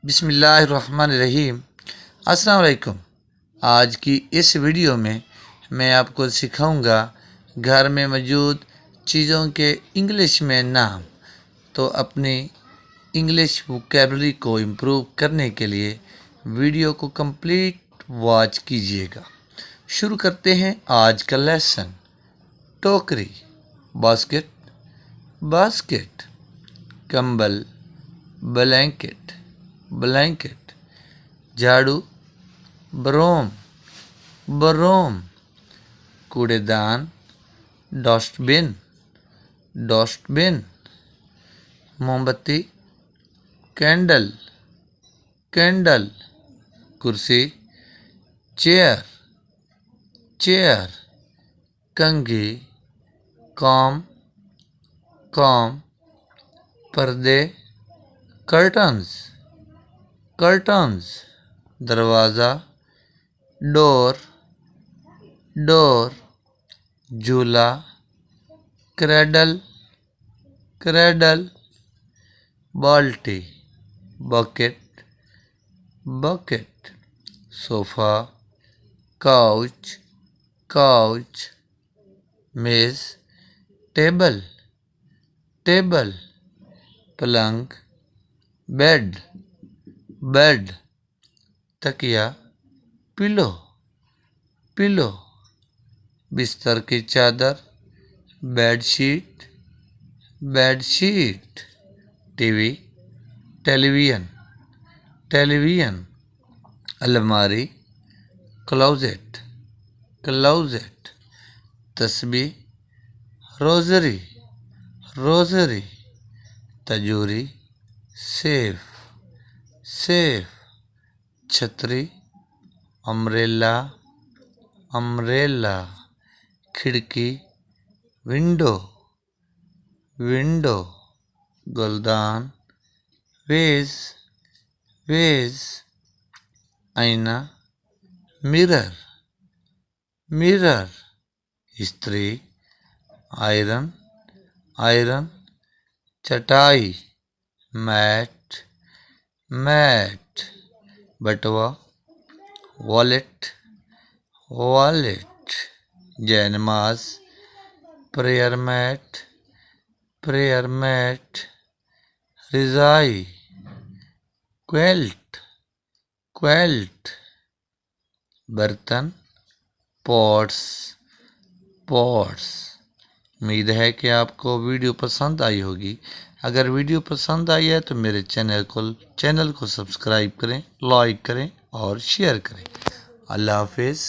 बिस्मिल्लाहिर्रहमानिर्रहीम। अस्सलाम वालेकुम। आज की इस वीडियो में मैं आपको सिखाऊंगा घर में मौजूद चीज़ों के इंग्लिश में नाम। तो अपनी इंग्लिश वोकैबुलरी को इम्प्रूव करने के लिए वीडियो को कंप्लीट वॉच कीजिएगा। शुरू करते हैं आज का लेसन। टोकरी, बास्केट, बास्केट। कंबल, ब्लैंकेट, ब्लैंकेट। झाड़ू, ब्रोम, ब्रोम। कूड़ेदान, डस्टबिन, डस्टबिन। मोमबत्ती, कैंडल, कैंडल। कुर्सी, चेयर, चेयर। कंघी, कॉम, कॉम। पर्दे, कर्टन्स, कर्टन्स। दरवाज़ा, डोर, डोर। झूला, क्रेडल, क्रेडल। बाल्टी, bucket, bucket. Sofa, couch, couch. मेज़, टेबल, टेबल। पलंग, बेड, बेड। तकिया, पिलो, पिलो। बिस्तर की चादर, bedsheet, bedsheet. TV, television, television. अलमारी, क्लोजेट, क्लोजेट। तस्बीह, रोज़री, रोज़री। तजूरी, सेफ, सेफ। छतरी, अम्ब्रेला, अम्ब्रेला। खिड़की, विंडो, विंडो। गुलदान, वेज, वेज। आईना, मिरर, मिरर। इस्त्री, आयरन, आयरन। चटाई, मैट, मैट। बटुआ, वॉलेट, वॉलेट। जयनमाज, प्रेयर मैट, प्रेयर मैट। रिज़ाई, क्वेल्ट, क्वेल्ट। बर्तन, पॉट्स, पॉट्स। उम्मीद है कि आपको वीडियो पसंद आई होगी। अगर वीडियो पसंद आई है तो मेरे चैनल को सब्सक्राइब करें, लाइक करें और शेयर करें। अल्लाह हाफिज़।